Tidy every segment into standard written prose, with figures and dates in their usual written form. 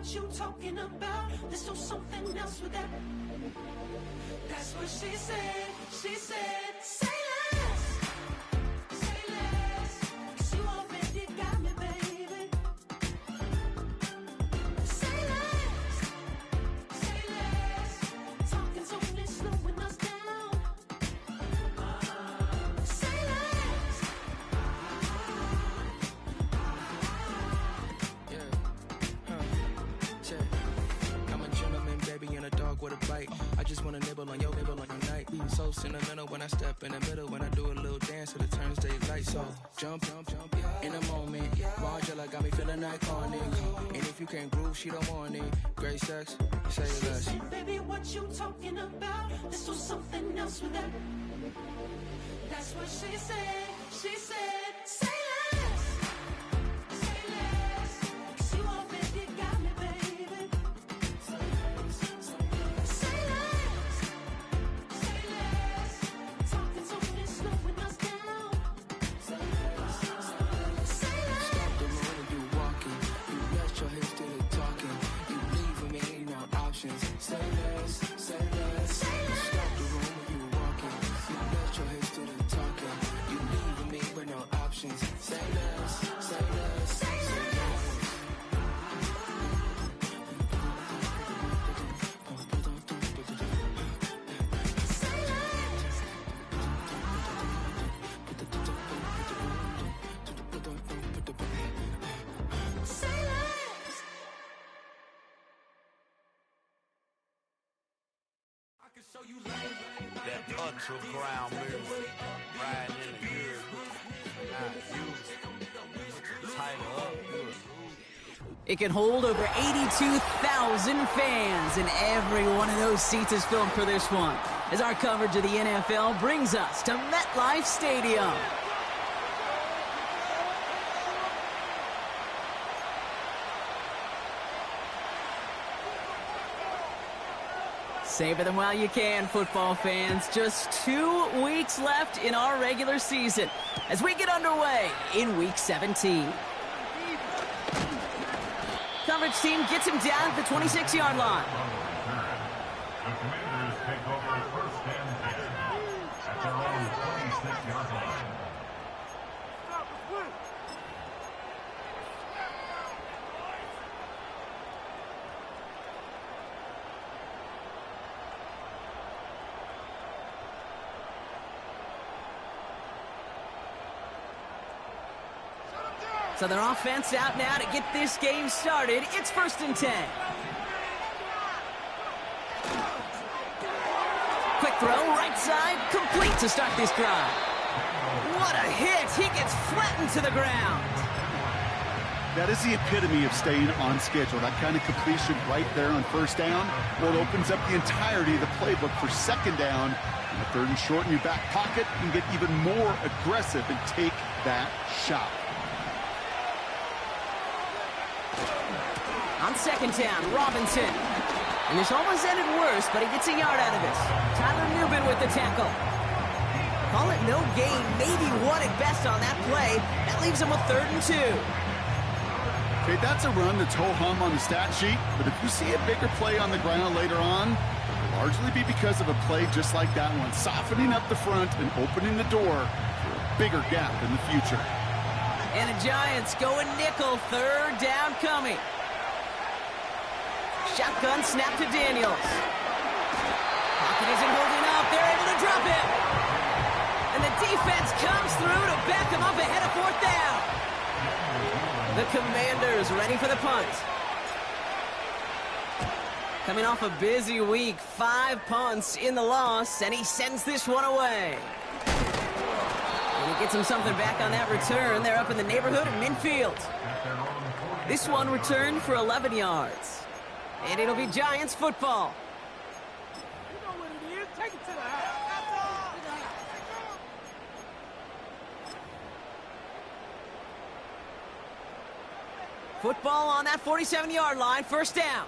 what you talking about. Let's do something else with that. That's what she said. She said, say less. Say less. 'Cause you already got me, baby. Say less. Say less. Talking's only slowing us down. Say less. I'm a gentleman, baby, and a dog with a bite. I just wanna nibble on your night. So sentimental when I step in the middle. When I do a little dance, it turns daylight. So jump, in a moment. Margella got me feeling iconic. And if you can't groove, she don't want it. Great sex, say less. She said, baby, what you talking about? Let's do something else with that. That's what she said. She said, say less. Say less. 'Cause you already got me, baby. Say less. Say less. Talking's only slowing us down. Say less. Say less. Stop the road when you walking. You rest your hips to the talking. You leaving me no options. Say less, say less. Stop the road when you walking. You rest your hips to the talking. You leaving me with no options. Say less, say less, say less. Say less. That underground music, riding in the good, not you. Tighten up good. It can hold over 82,000 fans, and every one of those seats is filmed for this one, as our coverage of the NFL brings us to MetLife Stadium. Savor them while you can, football fans. Just 2 weeks left in our regular season as we get underway in Week 17. Coverage team gets him down at the 26-yard line. The Commanders take over first and 10 at their own 26-yard line. So their offense out now to get this game started. It's first and 10. Quick throw, right side, complete to start this drive. What a hit! He gets flattened to the ground. That is the epitome of staying on schedule. That kind of completion right there on first down. Well, it opens up the entirety of the playbook for second down. And the third and short in your back pocket, you can get even more aggressive and take that shot. On second down, Robinson. And this almost ended worse, but he gets a yard out of this. Tyler Newbin with the tackle. Call it no gain, maybe one at best on that play. That leaves him with 3rd and 2. Okay, that's a run that's ho-hum on the stat sheet, but if you see a bigger play on the ground later on, it'll largely be because of a play just like that one, softening up the front and opening the door for a bigger gap in the future. And the Giants going nickel, 3rd down coming. Shotgun snap to Daniels. Pocket isn't holding up. They're able to drop it. And the defense comes through to back them up ahead of 4th down. The Commanders ready for the punt. Coming off a busy week, 5 punts in the loss, and he sends this one away. And he gets him something back on that return. They're up in the neighborhood of midfield. This one returned for 11 yards. And it'll be Giants football. You know what it is. Take it to the house. Football on that 47-yard line, first down.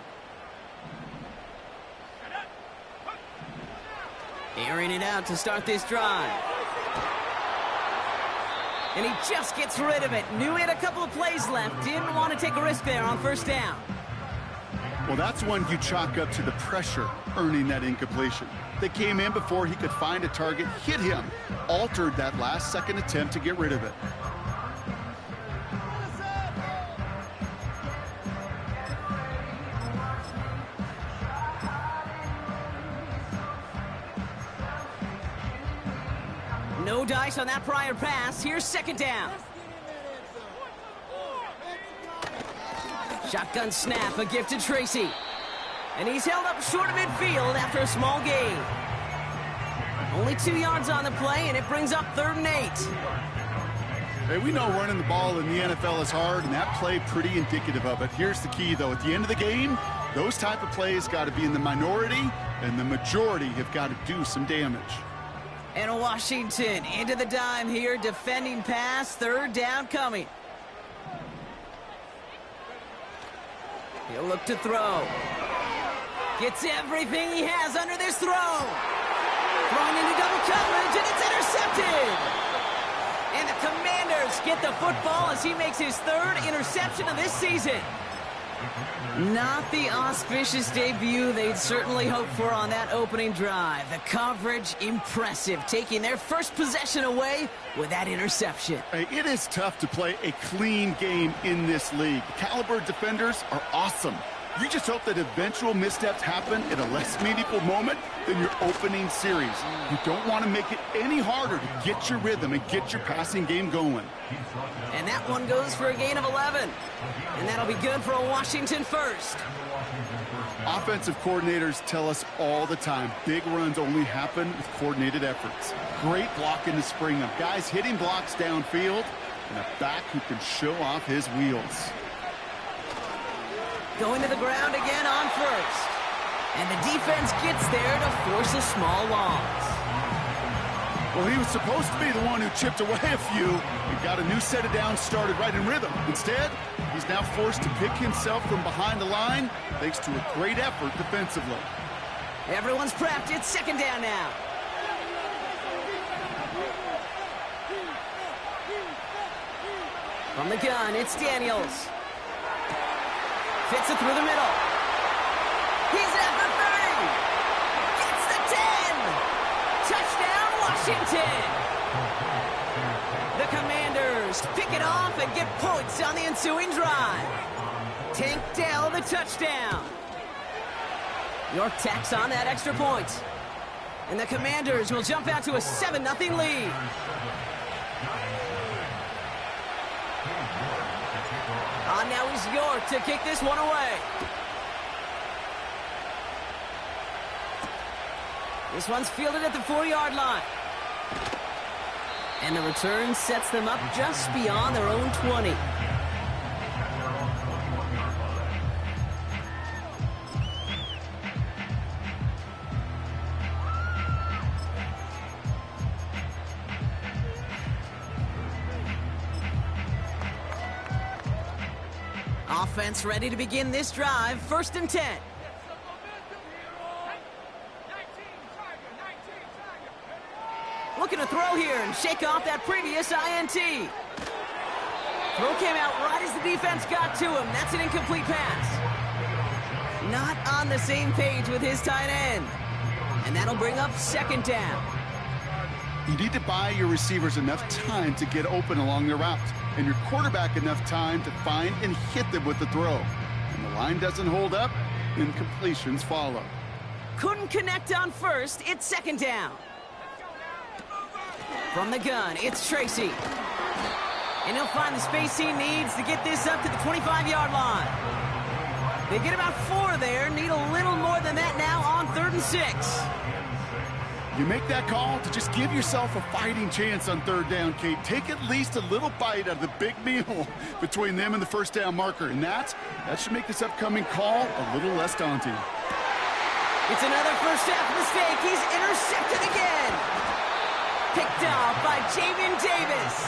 Airing it out to start this drive. And he just gets rid of it. Knew he had a couple of plays left. Didn't want to take a risk there on first down. Well, that's one you chalk up to the pressure earning that incompletion. They came in before he could find a target, hit him, altered that last-second attempt to get rid of it. No dice on that prior pass. Here's second down. Shotgun snap, a gift to Tracy. And he's held up short of midfield after a small gain. Only 2 yards on the play, and it brings up 3rd and 8. Hey, we know running the ball in the NFL is hard, and that play pretty indicative of it. Here's the key, though. At the end of the game, those type of plays got to be in the minority, and the majority have got to do some damage. And Washington into the dime here, defending pass, 3rd down coming. He'll look to throw. Gets everything he has under this throw. Thrown into double coverage, and it's intercepted. And the Commanders get the football as he makes his 3rd interception of this season. Not the auspicious debut they'd certainly hoped for on that opening drive. The coverage, impressive, taking their first possession away with that interception. Hey, it is tough to play a clean game in this league. Caliber defenders are awesome. You just hope that eventual missteps happen in a less meaningful moment than your opening series. You don't want to make it any harder to get your rhythm and get your passing game going. And that one goes for a gain of 11. And that'll be good for a Washington first. Offensive coordinators tell us all the time, big runs only happen with coordinated efforts. Great blocking to spring them. Guys hitting blocks downfield, and a back who can show off his wheels. Going to the ground again on first. And the defense gets there to force a small loss. Well, he was supposed to be the one who chipped away a few and got a new set of downs started right in rhythm. Instead, he's now forced to pick himself from behind the line thanks to a great effort defensively. Everyone's prepped. It's 2nd down now. From the gun, it's Daniels. Fits it through the middle. He's at the 30. Gets the 10. Touchdown, Washington. The Commanders pick it off and get points on the ensuing drive. Tank Dell the touchdown. York tacks on that extra point. And the Commanders will jump out to a 7-0 lead. On now is York to kick this one away. This one's fielded at the 4-yard line. And the return sets them up just beyond their own 20. Offense ready to begin this drive. 1st and 10. Looking to throw here and shake off that previous INT. Throw came out right as the defense got to him. That's an incomplete pass. Not on the same page with his tight end. And that'll bring up 2nd down. You need to buy your receivers enough time to get open along their route, and your quarterback enough time to find and hit them with the throw. When the line doesn't hold up, incompletions follow. Couldn't connect on first. It's 2nd down. From the gun, it's Tracy. And he'll find the space he needs to get this up to the 25-yard line. They get about 4 there, need a little more than that now on 3rd and 6. You make that call to just give yourself a fighting chance on 3rd down, Kate. Take at least a little bite out of the big meal between them and the 1st down marker. And that should make this upcoming call a little less daunting. It's another first half mistake. He's intercepted again. Picked off by Jamin Davis.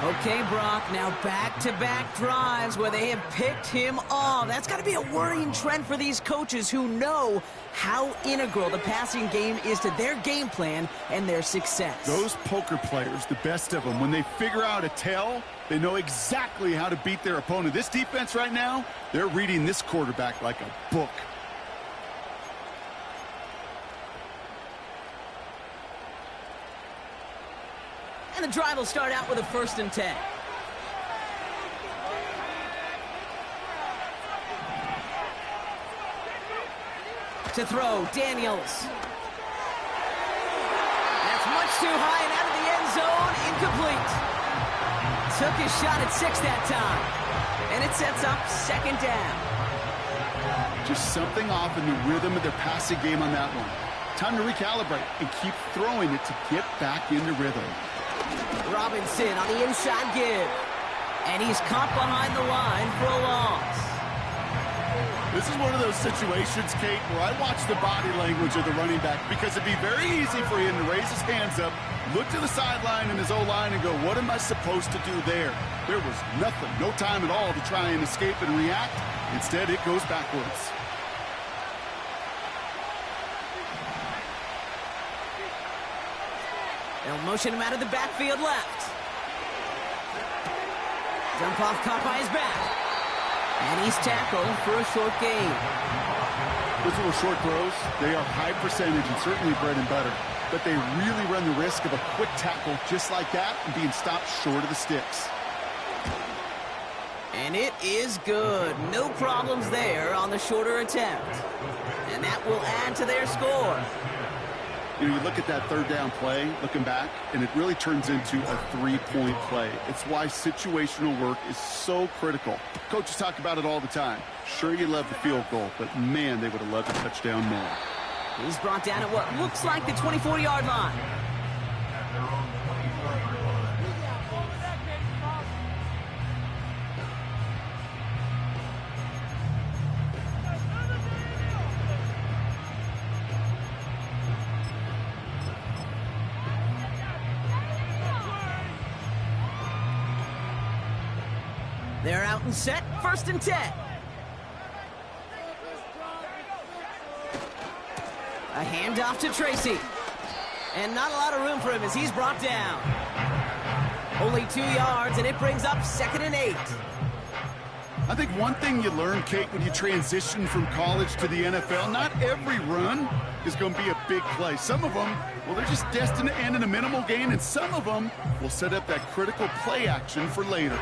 Okay, Brock, now back-to-back drives where they have picked him off. That's got to be a worrying trend for these coaches who know how integral the passing game is to their game plan and their success. Those poker players, the best of them, when they figure out a tell, they know exactly how to beat their opponent. This defense right now, they're reading this quarterback like a book. And the drive will start out with a 1st and 10. To throw, Daniels. That's much too high and out of the end zone, incomplete. Took his shot at 6 that time. And it sets up 2nd down. Just something off in the rhythm of their passing game on that one. Time to recalibrate and keep throwing it to get back into rhythm. Robinson on the inside give. And he's caught behind the line for a loss. This is one of those situations, Kate, where I watch the body language of the running back because it'd be very easy for him to raise his hands up, look to the sideline in his O-line and go, what am I supposed to do there? There was nothing, no time at all to try and escape and react. Instead, it goes backwards. They'll motion him out of the backfield left. Dump off caught by his back. And he's tackled for a short gain. Those little short throws, they are high percentage and certainly bread and butter. But they really run the risk of a quick tackle just like that and being stopped short of the sticks. And it is good. No problems there on the shorter attempt. And that will add to their score. You know, you look at that 3rd down play, looking back, and it really turns into a 3-point play. It's why situational work is so critical. Coaches talk about it all the time. Sure, you love the field goal, but man, they would have loved a touchdown more. He's brought down at what looks like the 24-yard line. They're out and set, 1st and 10. A handoff to Tracy. And not a lot of room for him as he's brought down. Only 2 yards, and it brings up 2nd and 8. I think one thing you learn, Kate, when you transition from college to the NFL, not every run is going to be a big play. Some of them, well, they're just destined to end in a minimal gain, and some of them will set up that critical play action for later.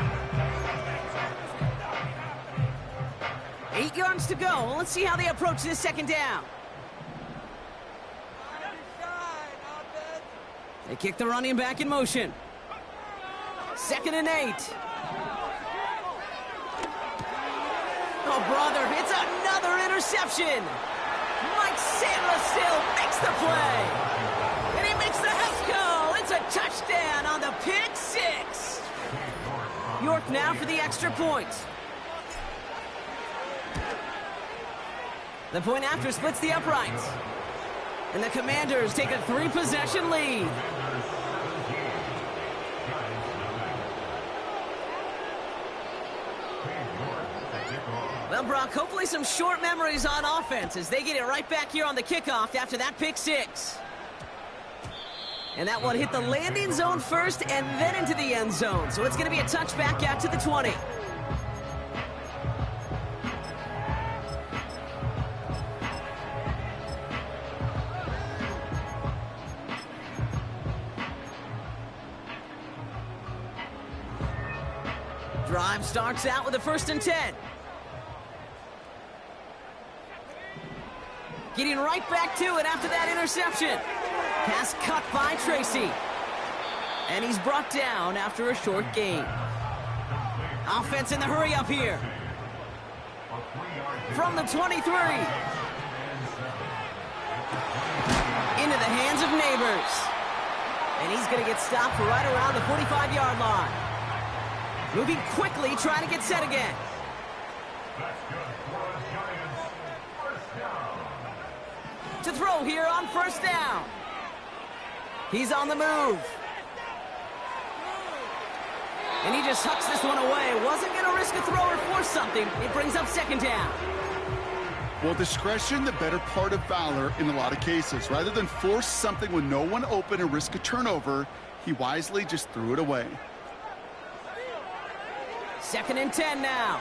8 yards to go. Let's see how they approach this 2nd down. They kick the running back in motion. 2nd and 8. Oh, brother, it's another interception. Mike Samuel makes the play. And he makes the house call. It's a touchdown on the pick 6. York now for the extra point. The point after splits the uprights. And the Commanders take a 3-possession lead. Well, Brock, hopefully some short memories on offense as they get it right back here on the kickoff after that pick 6. And that one hit the landing zone first and then into the end zone. So it's going to be a touchback out to the 20. Drive starts out with a 1st and 10. Getting right back to it after that interception. Pass cut by Tracy. And he's brought down after a short gain. Offense in the hurry up here. From the 23. Into the hands of Neighbors. And he's going to get stopped right around the 45-yard line. Moving quickly, trying to get set again. To throw here on 1st down. He's on the move. And he just hucks this one away. Wasn't going to risk a throw or force something. It brings up second down. Well, discretion, the better part of valor in a lot of cases. Rather than force something with no one open and risk a turnover, he wisely just threw it away. 2nd and 10 now.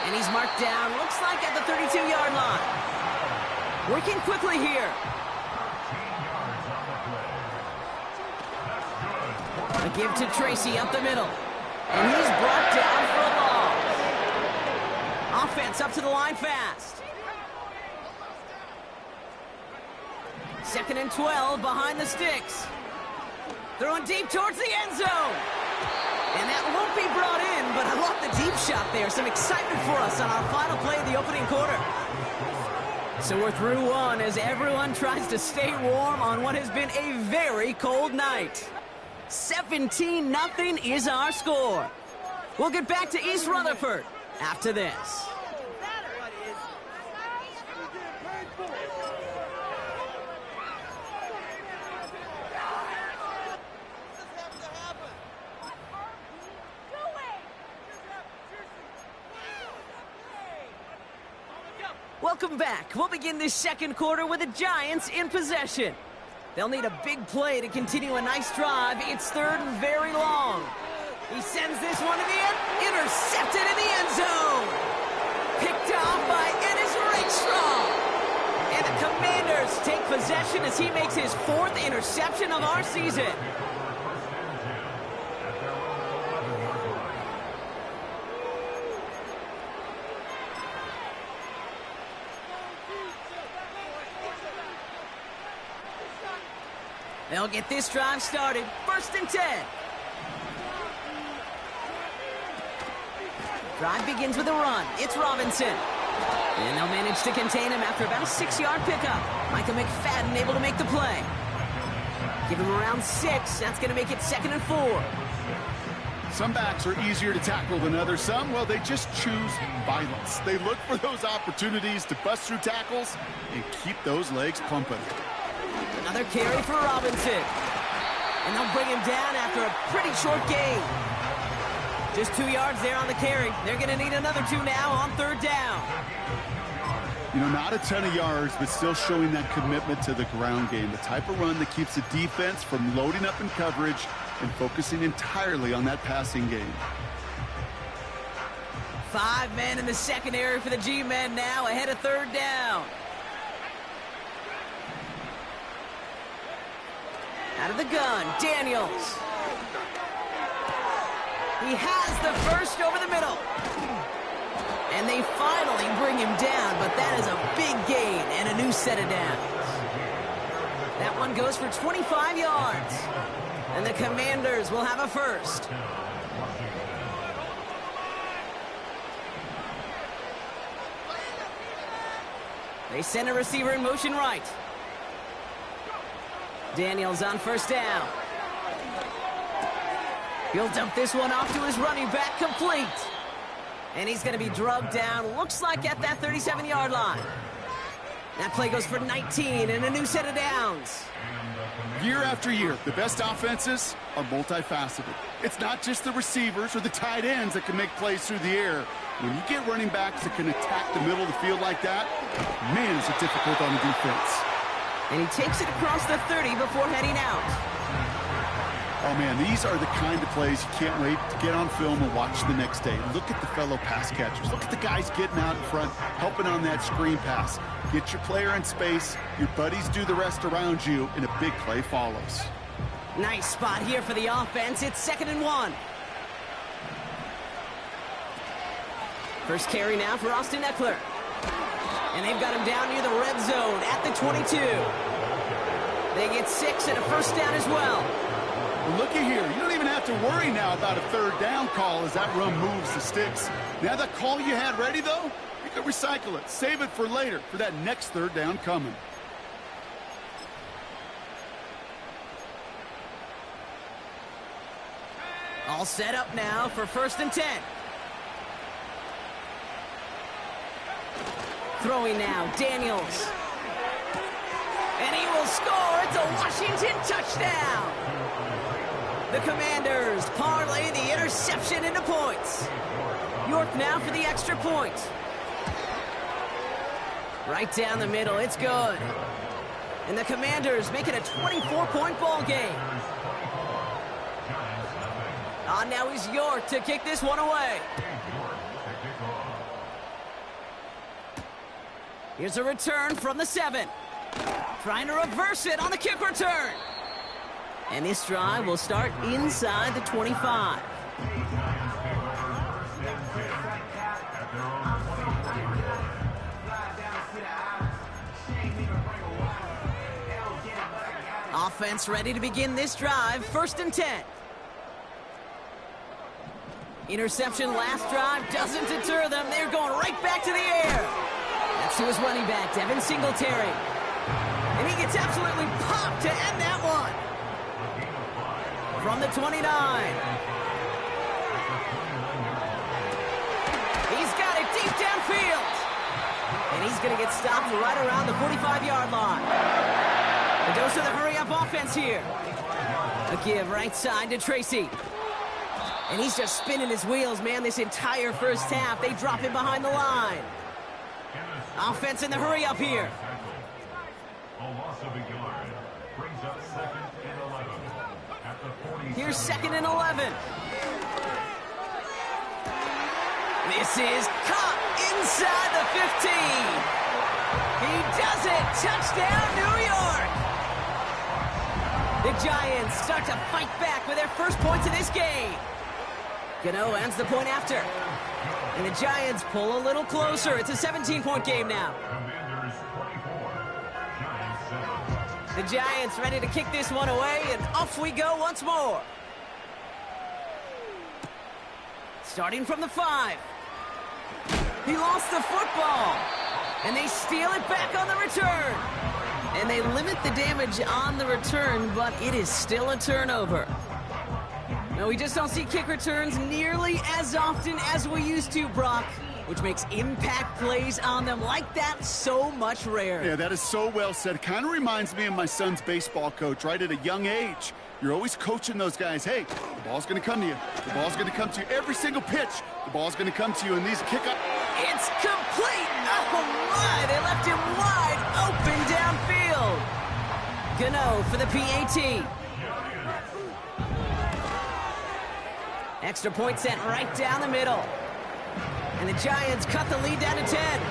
And he's marked down, looks like at the 32-yard line. Working quickly here. A give to Tracy up the middle. And he's brought down for a loss. Offense up to the line fast. 2nd and 12 behind the sticks. Throwing deep towards the end zone. And that won't be brought in, but I love the deep shot there. Some excitement for us on our final play of the opening quarter. So we're through one as everyone tries to stay warm on what has been a very cold night. 17-0 is our score. We'll get back to East Rutherford after this. Welcome back. We'll begin this second quarter with the Giants in possession. They'll need a big play to continue a nice drive. It's 3rd and very long. He sends this one to the end. Intercepted in the end zone. Picked off by Ennis Rakestraw. And the Commanders take possession as he makes his 4th interception of our season. They'll get this drive started. 1st and 10. Drive begins with a run. It's Robinson. And they'll manage to contain him after about a 6-yard pickup. Micah McFadden able to make the play. Give him around 6. That's going to make it 2nd and 4. Some backs are easier to tackle than others. Some, well, they just choose violence. They look for those opportunities to bust through tackles and keep those legs pumping. Another carry for Robinson. And they'll bring him down after a pretty short gain. Just 2 yards there on the carry. They're going to need another 2 now on 3rd down. You know, not a ton of yards, but still showing that commitment to the ground game. The type of run that keeps the defense from loading up in coverage and focusing entirely on that passing game. 5 men in the secondary for the G-men now ahead of 3rd down. Out of the gun, Daniels. He has the first over the middle. And they finally bring him down, but that is a big gain and a new set of downs. That one goes for 25 yards. And the Commanders will have a first. They send a receiver in motion right. Daniels on 1st down. He'll dump this one off to his running back, complete. And he's going to be drugged down, looks like at that 37-yard line. That play goes for 19 and a new set of downs. Year after year, the best offenses are multifaceted. It's not just the receivers or the tight ends that can make plays through the air. When you get running backs that can attack the middle of the field like that, man, is it difficult on the defense. And he takes it across the 30 before heading out. Oh, man, these are the kind of plays you can't wait to get on film and watch the next day. Look at the fellow pass catchers. Look at the guys getting out in front, helping on that screen pass. Get your player in space, your buddies do the rest around you, and a big play follows. Nice spot here for the offense. It's 2nd and 1. First carry now for Austin Eckler. And they've got him down near the red zone at the 22. They get 6 and a first down as well. Well, looky here. You don't even have to worry now about a 3rd down call as that run moves the sticks. Now that call you had ready, though, you can recycle it. Save it for later for that next 3rd down coming. All set up now for 1st and 10. Throwing now, Daniels. And And he will score. It's a Washington touchdown. The Commanders parlay the interception into points. York now for the extra point. Right down the middle. It's good. And the Commanders make it a 24-point ball game. On now is York to kick this one away. Here's a return from the 7. Trying to reverse it on the kick return. And this drive will start inside the 25. Offense ready to begin this drive. 1st and 10. Interception last drive doesn't deter them. They're going right back to the air. That's to his running back, Devin Singletary. And he gets absolutely popped to end that one. From the 29. He's got it deep downfield. And he's going to get stopped right around the 45-yard line. A dose of the hurry-up offense here. A give right side to Tracy. And he's just spinning his wheels, man, this entire first half. They drop him behind the line. Offense in the hurry-up here. A loss of a yard brings up 2nd and 11 at the 47. Here's 2nd and 11. This is caught inside the 15. He does it. Touchdown, New York. The Giants start to fight back with their first points of this game. Gano ends the point after. And the Giants pull a little closer. It's a 17-point game now. Commanders 24, Giants 7. The Giants ready to kick this one away, and off we go once more. Starting from the 5. He lost the football. And they steal it back on the return. And they limit the damage on the return, but it is still a turnover. No, we just don't see kick returns nearly as often as we used to, Brock, which makes impact plays on them like that so much rarer. Yeah, that is so well said. Kind of reminds me of my son's baseball coach, right at a young age. You're always coaching those guys. Hey, the ball's going to come to you. The ball's going to come to you. Every single pitch, the ball's going to come to you. And these kick-up... It's complete! Oh, my! They left him wide open downfield. Gano for the PAT. Extra point sent right down the middle. And the Giants cut the lead down to 10.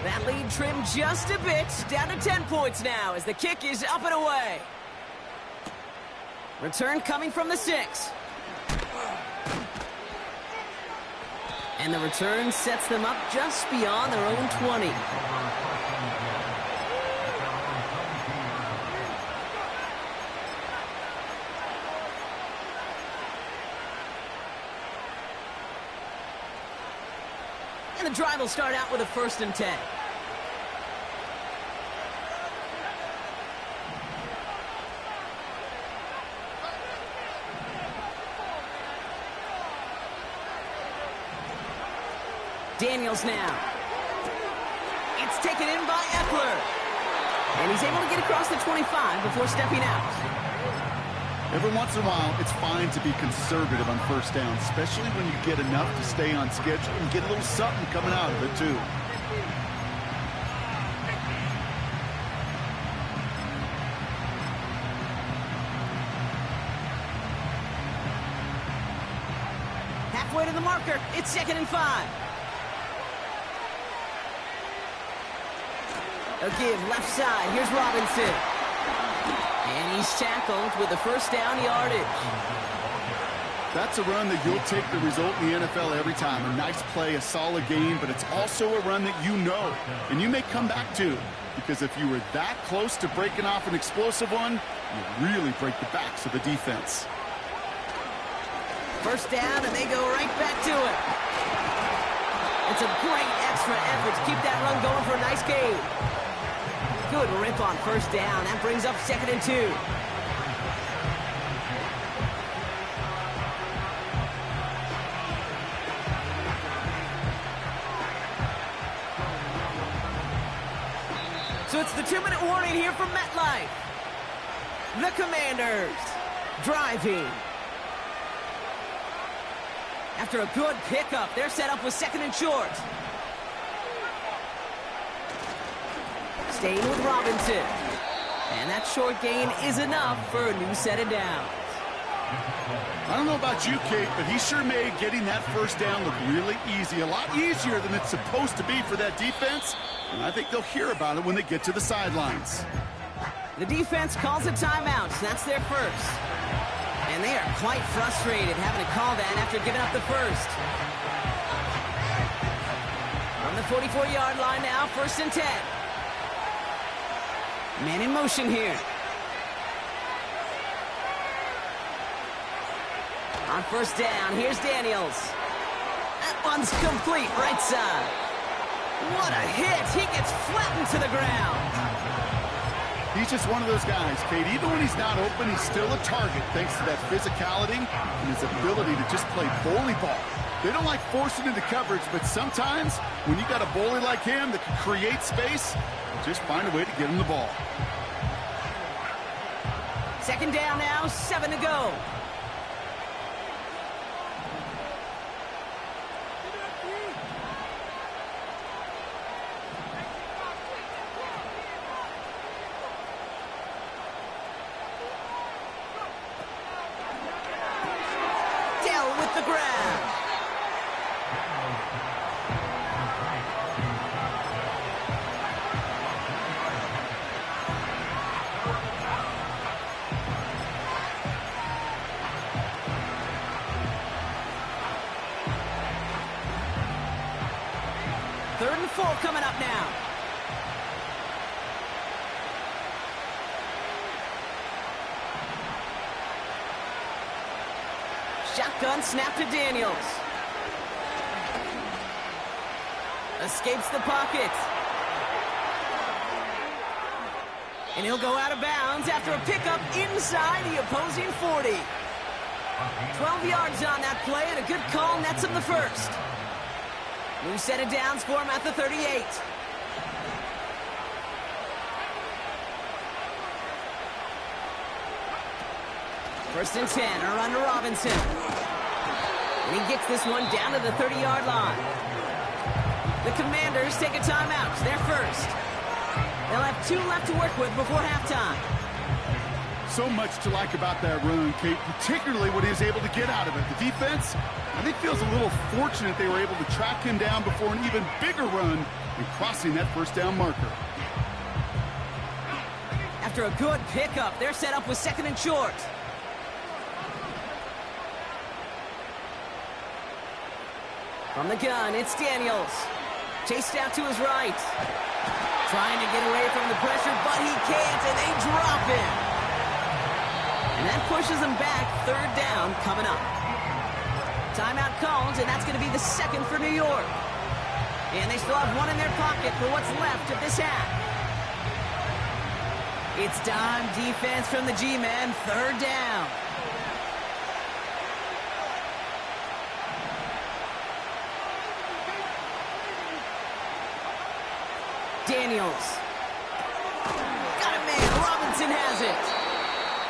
That lead trimmed just a bit, down to 10 points now as the kick is up and away. Return coming from the 6. And the return sets them up just beyond their own 20. And the drive will start out with a 1st and 10. Daniels now. It's taken in by Eckler. And he's able to get across the 25 before stepping out. Every once in a while, it's fine to be conservative on 1st down, especially when you get enough to stay on schedule and get a little something coming out of it, too. Halfway to the marker. It's 2nd and 5. A give left side. Here's Robinson. And he's tackled with the 1st down yardage. That's a run that you'll take the result in the NFL every time. A nice play, a solid game, but it's also a run that you know and you may come back to. Because if you were that close to breaking off an explosive one, you really break the backs of the defense. 1st down, and they go right back to it. It's a great extra effort to keep that run going for a nice game. Good rip on 1st down. That brings up 2nd and 2. So it's the 2-minute warning here from MetLife. The Commanders driving. After a good pickup, they're set up with 2nd and short. Staying with Robinson. And that short gain is enough for a new set of downs. I don't know about you, Kate, but he sure made getting that first down look really easy. A lot easier than it's supposed to be for that defense. And I think they'll hear about it when they get to the sidelines. The defense calls a timeout. That's their first. And they are quite frustrated having to call that after giving up the first. From the 44-yard line now, 1st and 10. Man in motion here. On 1st down, here's Daniels. That one's complete, right side. What a hit! He gets flattened to the ground. He's just one of those guys, Kate. Even when he's not open, he's still a target thanks to that physicality and his ability to just play bully ball. They don't like forcing into coverage, but sometimes when you got a bully like him that can create space, just find a way to get him the ball. 2nd down now, 7 to go. Dell with the grab. Third and 4 coming up now. Shotgun snap to Daniels. Escapes the pocket. And he'll go out of bounds after a pickup inside the opposing 40. 12 yards on that play, and a good call nets him the first. New set of downs for him at the 38. First and 10, a run to Robinson. And he gets this one down to the 30-yard line. The Commanders take a timeout. They're first. They'll have 2 left to work with before halftime. So much to like about that run, Kate, particularly what he was able to get out of it. The defense, I think, feels a little fortunate they were able to track him down before an even bigger run and crossing that 1st down marker. After a good pickup, they're set up with 2nd and short. From the gun, it's Daniels. Chased out to his right. Trying to get away from the pressure, but he can't, and they drop him. And that pushes them back. 3rd down coming up. Timeout called, and that's going to be the 2nd for New York. And they still have 1 in their pocket for what's left of this half. It's dime defense from the G-men. 3rd down. Daniels. Got it, man. Robinson has it.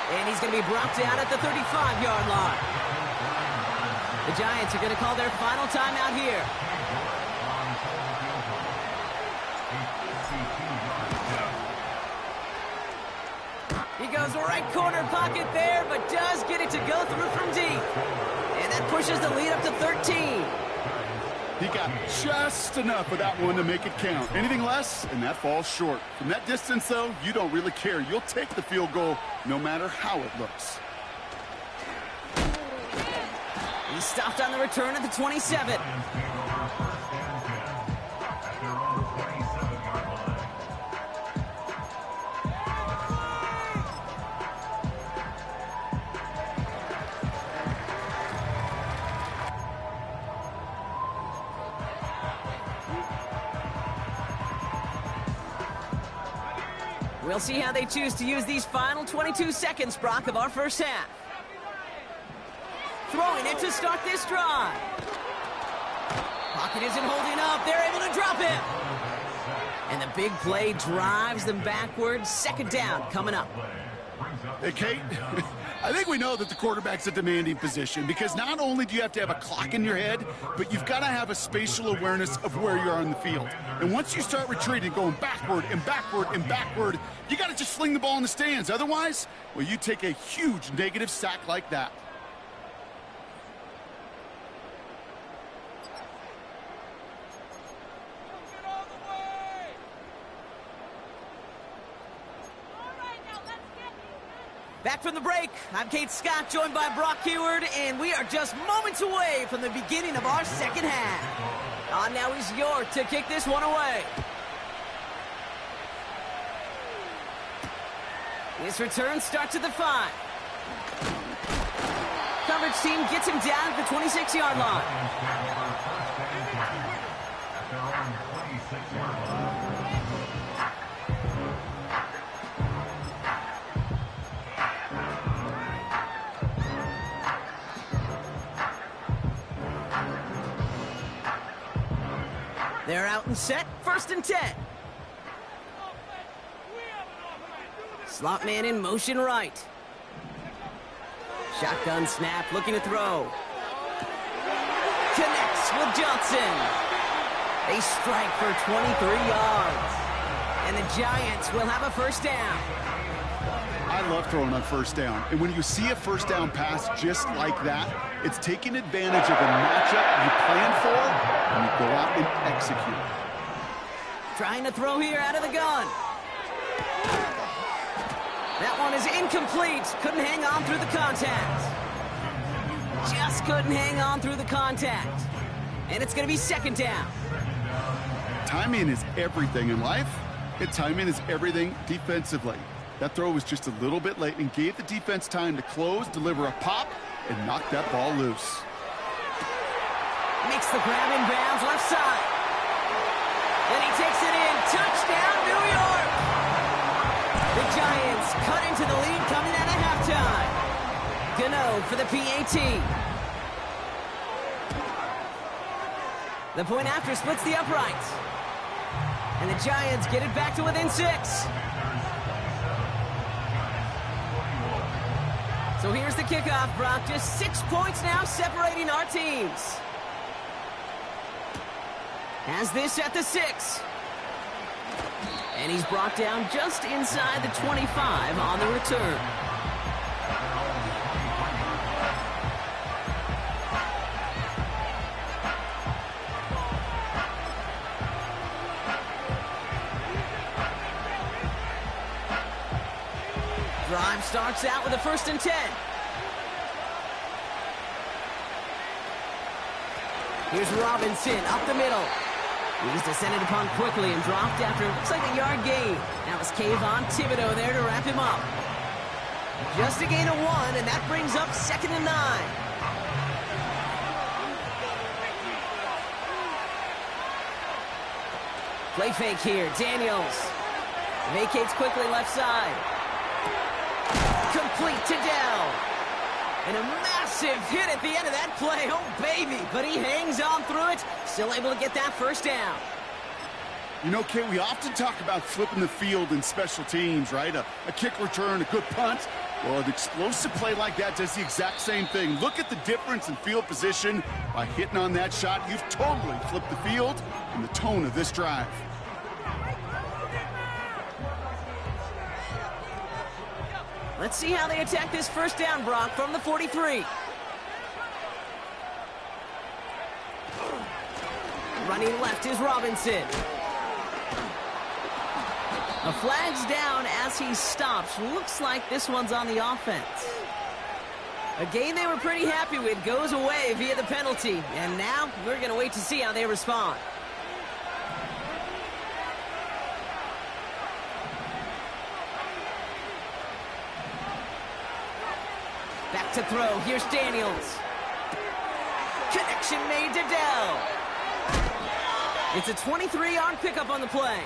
And he's going to be brought down at the 35-yard line. The Giants are going to call their final timeout here. He goes right corner pocket there, but does get it to go through from deep. And that pushes the lead up to 13. He got just enough of that one to make it count. Anything less, and that falls short. From that distance, though, you don't really care. You'll take the field goal no matter how it looks. He stopped on the return at the 27. We'll see how they choose to use these final 22 seconds, Brock, of our first half. Throwing it to start this drive. Pocket isn't holding up. They're able to drop him. And the big play drives them backwards. Second down coming up. Hey, Kate, I think we know that the quarterback's a demanding position because not only do you have to have a clock in your head, but you've got to have a spatial awareness of where you are on the field. And once you start retreating, going backward and backward and backward, you got to just fling the ball in the stands. Otherwise, well, you take a huge negative sack like that. Back from the break, I'm Kate Scott, joined by Brock Heward, and we are just moments away from the beginning of our second half. On now is York to kick this one away. This return starts at the 5. Coverage team gets him down at the 26-yard line. They're out and set, 1st and 10. Slot man in motion right. Shotgun snap, looking to throw. Connects with Johnson. They strike for 23 yards. And the Giants will have a 1st down. I love throwing on 1st down. And when you see a 1st down pass just like that, it's taking advantage of a matchup you plan for, and you go out and execute. Trying to throw here out of the gun. That one is incomplete. Couldn't hang on through the contact. Just couldn't hang on through the contact. And it's going to be 2nd down. Timing is everything in life, and timing is everything defensively. That throw was just a little bit late and gave the defense time to close, deliver a pop, and knock that ball loose. Makes the grab in bounds left side. Then he takes it in. Touchdown, New York! The Giants cut into the lead coming out of halftime. Gano for the PAT. The point after splits the uprights. And the Giants get it back to within 6. So here's the kickoff, Brock. Just 6 points now separating our teams. Has this at the 6. And he's brought down just inside the 25 on the return. Drive starts out with a 1st and 10. Here's Robinson up the middle. He's descended upon quickly and dropped after it looks like a yard gain. That was Kayvon Thibodeau there to wrap him up. Just a gain of 1, and that brings up 2nd and 9. Play fake here. Daniels vacates quickly left side. Complete to Dell. And a massive hit at the end of that play. Oh, baby. But he hangs on through it. Still able to get that 1st down. You know, Kate, we often talk about flipping the field in special teams, right? A kick return, a good punt. Well, an explosive play like that does the exact same thing. Look at the difference in field position. By hitting on that shot, you've totally flipped the field and the tone of this drive. Let's see how they attack this 1st down, Brock, from the 43. Running left is Robinson. A flag's down as he stops. Looks like this one's on the offense. A gain they were pretty happy with goes away via the penalty. And now we're going to wait to see how they respond. Back to throw. Here's Daniels. Connection made to Dell. It's a 23-yard pickup on the play.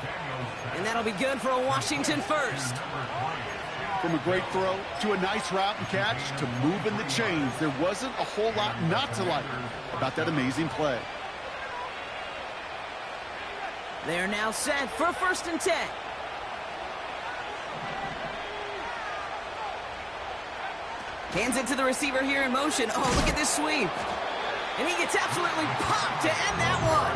And that'll be good for a Washington 1st. From a great throw to a nice route and catch to moving the chains, there wasn't a whole lot not to like about that amazing play. They're now set for 1st and 10. Hands it to the receiver here in motion. Oh, look at this sweep. And he gets absolutely popped to end that one.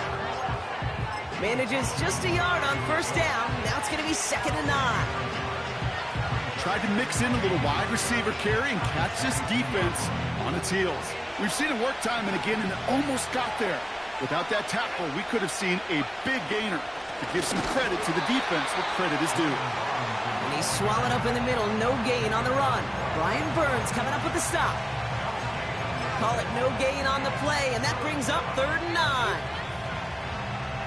Manages just a yard on 1st down. Now it's going to be 2nd and 9. Tried to mix in a little wide receiver carry and catch this defense on its heels. We've seen it work time and again, and it almost got there. Without that tackle, we could have seen a big gainer. To give some credit to the defense where credit is due. And he's swallowed up in the middle. No gain on the run. Brian Burns coming up with the stop. Call it no gain on the play, and that brings up 3rd and 9.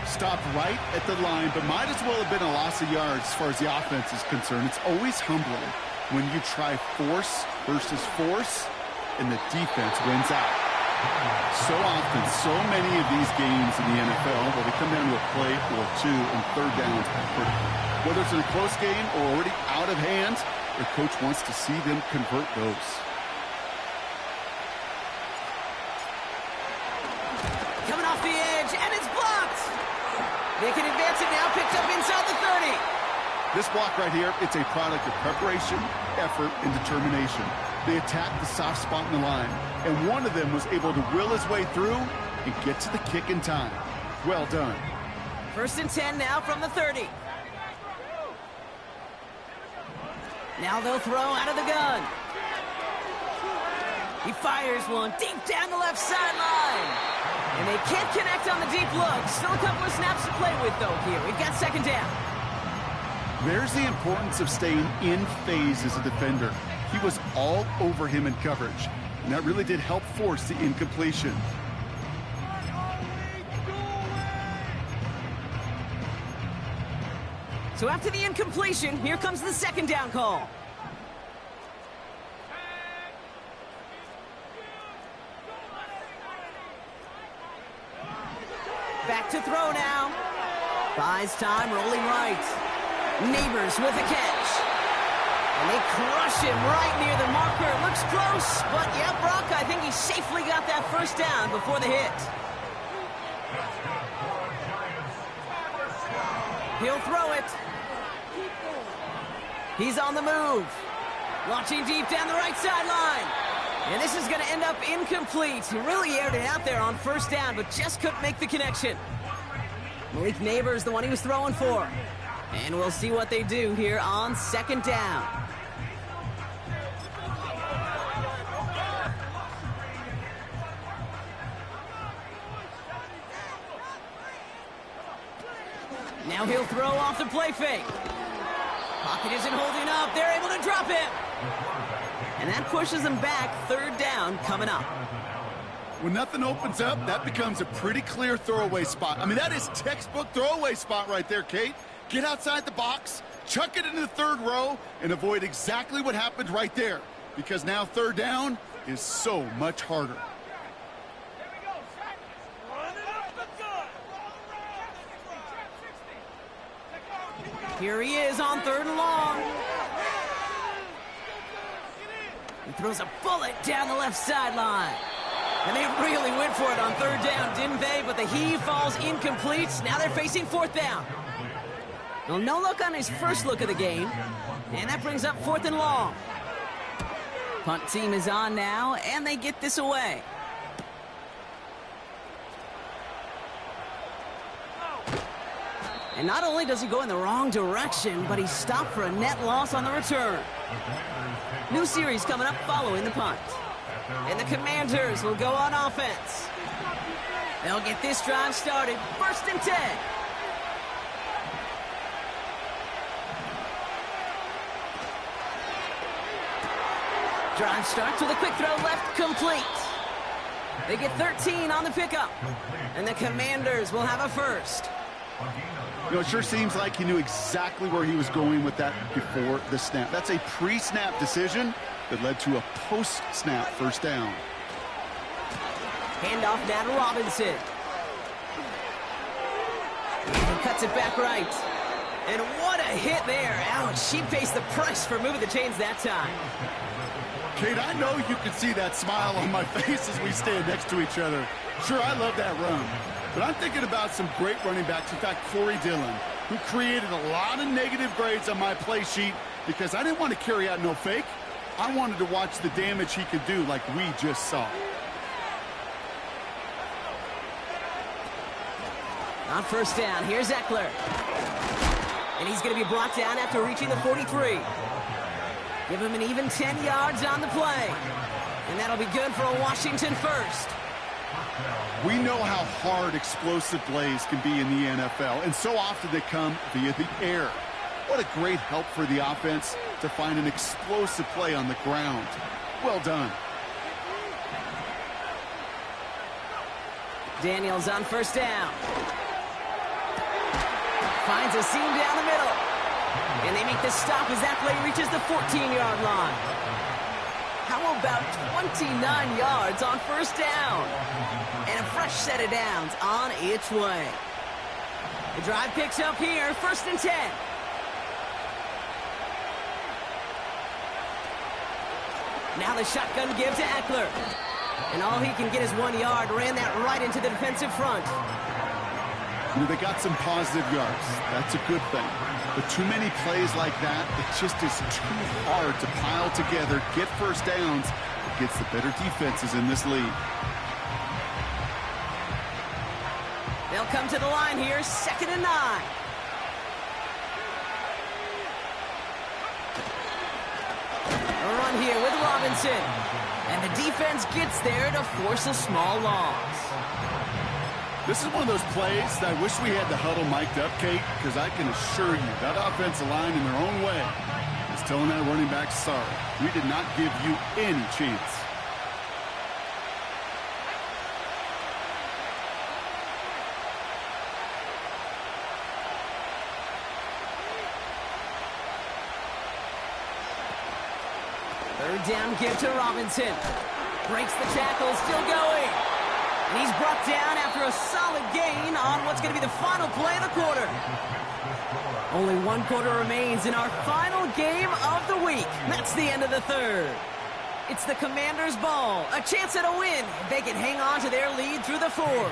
Stopped right at the line, but might as well have been a loss of yards as far as the offense is concerned. It's always humbling when you try force versus force, and the defense wins out. So often, so many of these games in the NFL, where they come down to a play or two and 3rd downs, whether it's in a close game or already out of hand, their coach wants to see them convert those. Coming off the edge, and it's blocked. They can advance it now, picked up inside the 30. This block right here, it's a product of preparation, effort, and determination. They attacked the soft spot in the line, and one of them was able to will his way through and get to the kick in time. Well done. 1st and 10 now from the 30. Now they'll throw out of the gun. He fires one deep down the left sideline. And they can't connect on the deep look. Still a couple of snaps to play with, though, here. We've got 2nd down. There's the importance of staying in phase as a defender. He was all over him in coverage, and that really did help force the incompletion. So after the incompletion, here comes the 2nd down call. Back to throw now. Buys time, rolling right. Neighbors with a catch. And they crush him right near the marker. Looks close, but yeah, Brock, I think he safely got that 1st down before the hit. He'll throw it. He's on the move. Launching deep down the right sideline. And this is going to end up incomplete. He really aired it out there on 1st down, but just couldn't make the connection. Malik Neighbors, the one he was throwing for. And we'll see what they do here on 2nd down. Now he'll throw off the play fake. Pocket isn't holding up. They're able to drop him. And that pushes them back. 3rd down coming up. When nothing opens up, that becomes a pretty clear throwaway spot. I mean, that is textbook throwaway spot right there, Kate. Get outside the box, chuck it into the 3rd row, and avoid exactly what happened right there. Because now 3rd down is so much harder. Here he is on 3rd and long. He throws a bullet down the left sideline. And they really went for it on 3rd down, didn't they? But the heave falls incomplete. Now they're facing 4th down. Well, no look on his first look of the game. And that brings up 4th and long. Punt team is on now, and they get this away. And not only does he go in the wrong direction, but he's stopped for a net loss on the return. New series coming up following the punt. And the Commanders will go on offense. They'll get this drive started. 1st and 10. Drive starts with a quick throw left, complete. They get 13 on the pickup. And the Commanders will have a 1st. You know, it sure seems like he knew exactly where he was going with that before the snap. That's a pre-snap decision that led to a post-snap 1st down. Handoff now to Robinson. He cuts it back right. And what a hit there. Ouch, she pays the price for moving the chains that time. Kate, I know you can see that smile on my face as we stand next to each other. Sure, I love that run. But I'm thinking about some great running backs. In fact, Corey Dillon, who created a lot of negative grades on my play sheet because I didn't want to carry out no fake. I wanted to watch the damage he could do like we just saw. On first down, here's Eckler. And he's going to be brought down after reaching the 43. Give him an even 10 yards on the play. And that'll be good for a Washington first. We know how hard explosive plays can be in the NFL, and so often they come via the air. What a great help for the offense to find an explosive play on the ground. Well done. Daniels on first down. Finds a seam down the middle. And they make the stop as that play reaches the 14-yard line. How about 29 yards on first down? And a fresh set of downs on its way. The drive picks up here, 1st and 10. Now the shotgun give to Eckler. And all he can get is 1 yard. Ran that right into the defensive front. They got some positive yards. That's a good thing. But too many plays like that, it just is too hard to pile together, get first downs against the better defenses in this league. They'll come to the line here, 2nd and 9. A run here with Robinson. And the defense gets there to force a small loss. This is one of those plays that I wish we had the huddle mic'd up, Kate, because I can assure you that offensive line in their own way is telling that running back, sorry, we did not give you any chance. Third down give to Robinson. Breaks the tackle, still going. And he's brought down after a solid gain on what's going to be the final play of the quarter. Only 1 quarter remains in our final game of the week. That's the end of the third. It's the Commanders' ball. A chance at a win if they can hang on to their lead through the fourth.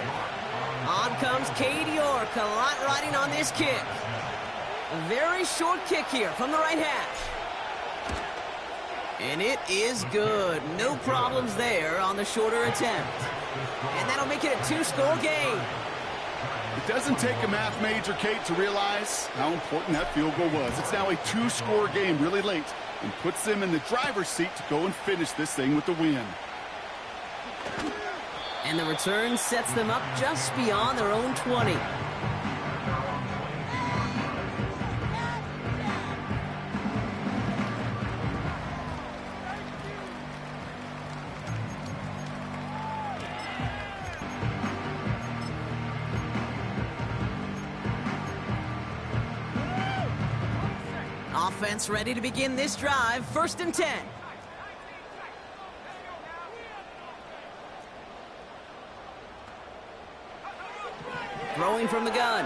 On comes Cade York. A lot riding on this kick. A very short kick here from the right hash. And it is good. No problems there on the shorter attempt. And that'll make it a 2-score game. It doesn't take a math major, Kate, to realize how important that field goal was. It's now a 2-score game really late and puts them in the driver's seat to go and finish this thing with the win. And the return sets them up just beyond their own 20. Offense ready to begin this drive. 1st and 10. Throwing from the gun.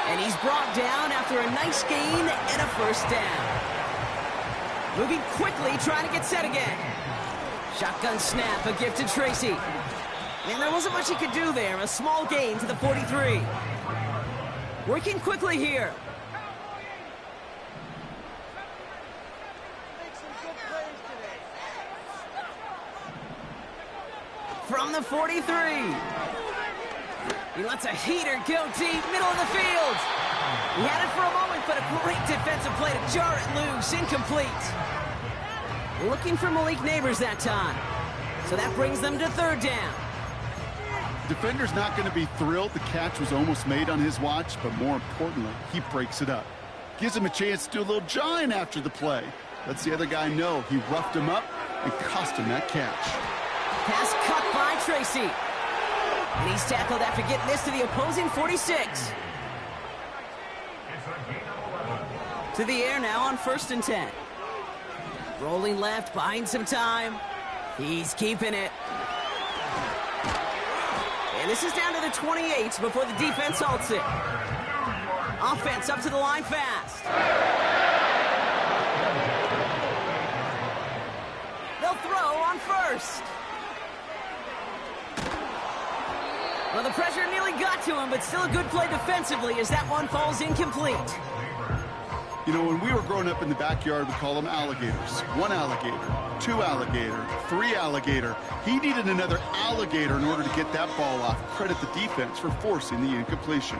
And he's brought down after a nice gain and a 1st down. Moving quickly, trying to get set again. Shotgun snap, a gift to Tracy. And there wasn't much he could do there. A small gain to the 43. Working quickly here. From the 43. He lets a heater go deep, middle of the field. He had it for a moment, but a great defensive play to jar it loose, incomplete. Looking for Malik Neighbors that time. So that brings them to 3rd down. Defender's not going to be thrilled. The catch was almost made on his watch, but more importantly, he breaks it up. Gives him a chance to do a little jawing after the play. Lets the other guy know he roughed him up and cost him that catch. Pass cut by Tracy. And he's tackled after getting this to the opposing 46. To the air now on 1st and 10. Rolling left, buying some time. He's keeping it. And this is down to the 28 before the defense halts it. Offense up to the line fast. first. Well, the pressure nearly got to him, but still a good play defensively as that one falls incomplete. You know, when we were growing up in the backyard, we call them alligators. 1 alligator, 2 alligator, 3 alligator. He needed another alligator in order to get that ball off. Credit the defense for forcing the incompletion.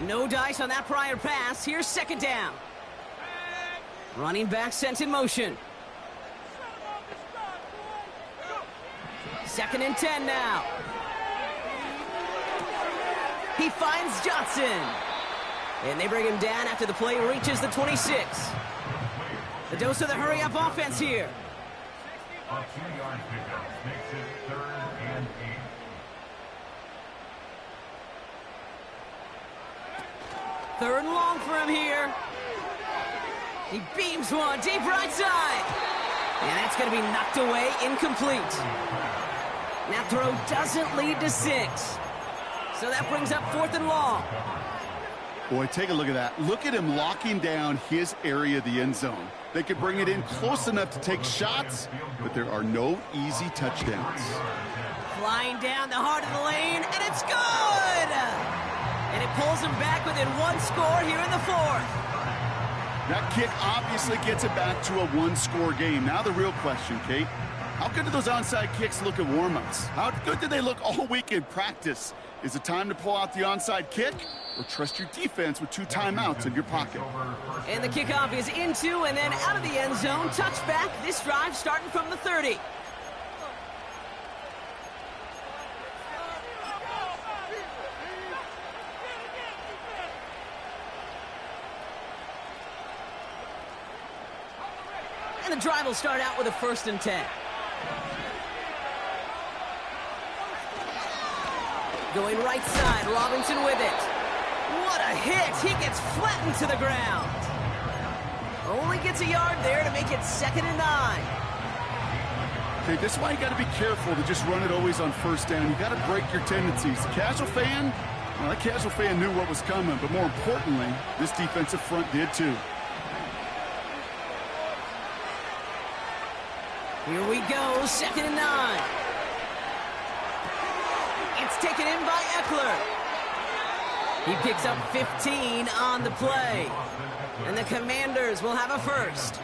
No dice on that prior pass. Here's second down. Running back sent in motion. 2nd and 10 now. He finds Johnson. And they bring him down after the play reaches the 26. The dose of the hurry-up offense here. A 2-yard pickup makes it 3rd and 8. 3rd and long for him here. He beams one deep right side. And that's going to be knocked away, incomplete. That throw doesn't lead to 6. So that brings up 4th and long. Boy, take a look at that. Look at him locking down his area of the end zone. They could bring it in close enough to take shots, but there are no easy touchdowns. Flying down the heart of the lane, and it's good! And it pulls him back within 1 score here in the 4th. That kick obviously gets it back to a 1-score game. Now the real question, Kate, how good do those onside kicks look at warm-ups? How good did they look all week in practice? Is it time to pull out the onside kick or trust your defense with 2 timeouts in your pocket? And the kickoff is into and then out of the end zone. Touchback. This drive starting from the 30. And the drive will start out with a 1st and 10. Going right side, Robinson with it. What a hit! He gets flattened to the ground. Only gets a yard there to make it 2nd and 9. Okay, this is why you got to be careful to just run it always on 1st down. You got to break your tendencies. The casual fan, well, that casual fan knew what was coming, but more importantly, this defensive front did too. Here we go, 2nd and 9. It's taken in by Eckler. He picks up 15 on the play. And the Commanders will have a 1st.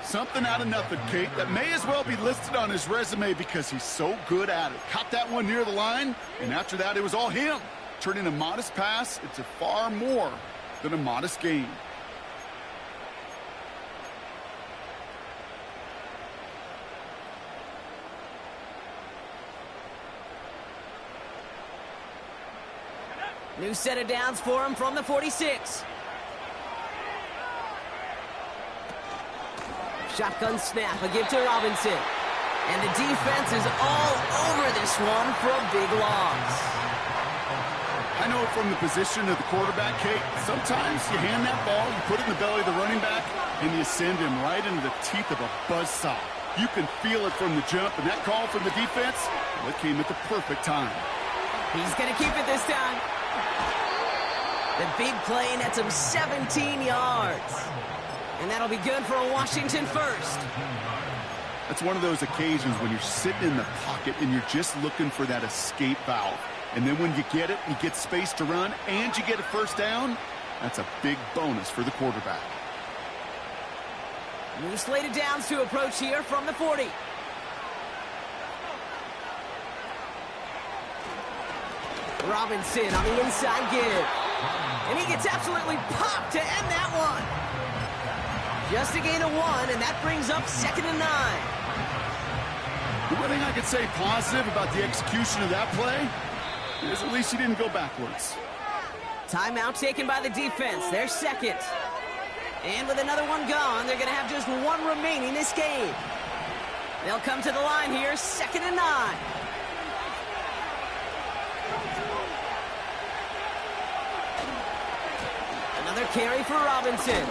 Something out of nothing, Kate, that may as well be listed on his resume because he's so good at it. Caught that one near the line, and after that, it was all him. Turning a modest pass into far more than a modest gain. New set of downs for him from the 46. Shotgun snap, a give to Robinson. And the defense is all over this one for a big loss. I know from the position of the quarterback, Kate, sometimes you hand that ball, you put it in the belly of the running back, and you send him right into the teeth of a buzzsaw. You can feel it from the jump, and that call from the defense, well, it came at the perfect time. He's going to keep it this time. The big play nets him 17 yards. And that'll be good for a Washington 1st. That's one of those occasions when you're sitting in the pocket and you're just looking for that escape valve. And then when you get it, you get space to run, and you get a 1st down, that's a big bonus for the quarterback. New slated downs to approach here from the 40. Robinson on the inside give. And he gets absolutely popped to end that one. Just a gain of 1, and that brings up 2nd and 9. The one thing I could say positive about the execution of that play is at least he didn't go backwards. Timeout taken by the defense. Their 2nd. And with another one gone, they're going to have just 1 remaining this game. They'll come to the line here, 2nd and 9. Another carry for Robinson.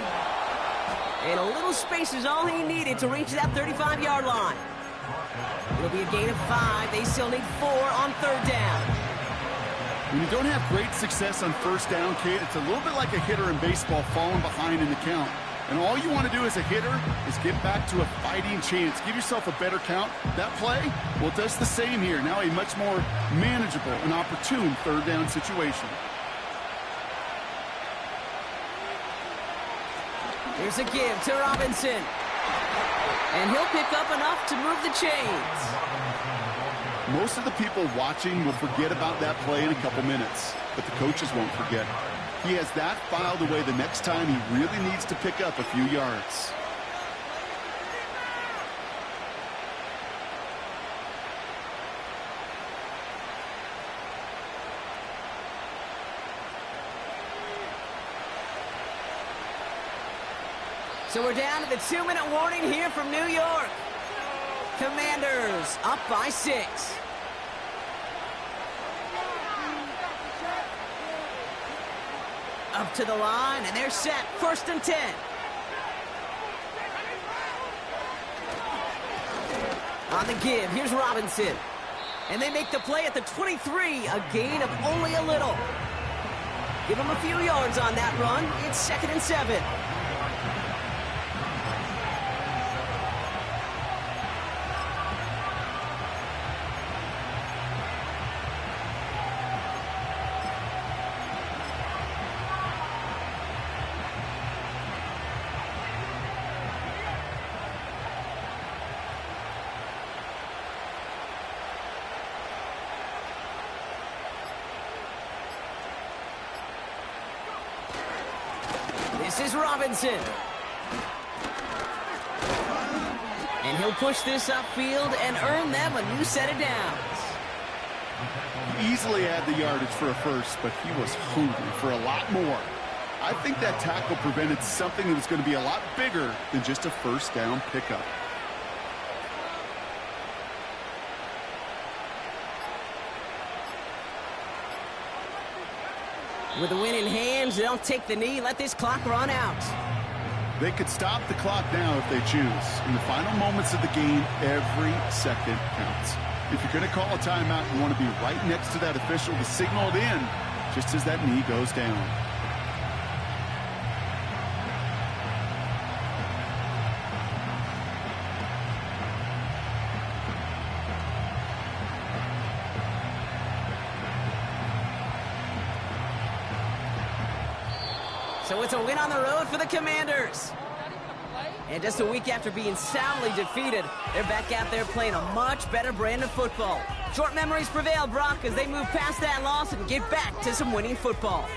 And a little space is all he needed to reach that 35-yard line. It'll be a gain of 5. They still need 4 on 3rd down. When you don't have great success on 1st down, Kate, it's a little bit like a hitter in baseball falling behind in the count. And all you want to do as a hitter is get back to a fighting chance. Give yourself a better count. That play, well, it does the same here. Now a much more manageable and opportune third down situation. Here's a give to Robinson. And he'll pick up enough to move the chains. Most of the people watching will forget about that play in a couple minutes, but the coaches won't forget. He has that filed away the next time he really needs to pick up a few yards. So we're down to the 2-minute warning here from New York. Commanders up by 6. Up to the line, and they're set. 1st and 10. On the give, here's Robinson. And they make the play at the 23, a gain of only a little. Give them a few yards on that run. It's 2nd and 7. This is Robinson. And he'll push this upfield and earn them a new set of downs. Easily had the yardage for a first, but he was hungry for a lot more. I think that tackle prevented something that was going to be a lot bigger than just a first down pickup. With the win in hands, they'll take the knee, let this clock run out. They could stop the clock now if they choose. In the final moments of the game, every second counts. If you're going to call a timeout, you want to be right next to that official to signal it in just as that knee goes down. So it's a win on the road for the Commanders. And just a week after being soundly defeated, they're back out there playing a much better brand of football. Short memories prevail, Brock, as they move past that loss and get back to some winning football.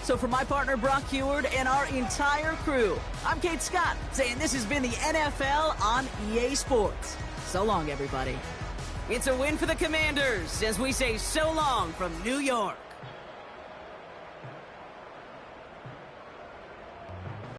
So for my partner, Brock Heward, and our entire crew, I'm Kate Scott, saying this has been the NFL on EA Sports. So long, everybody. It's a win for the Commanders as we say so long from New York.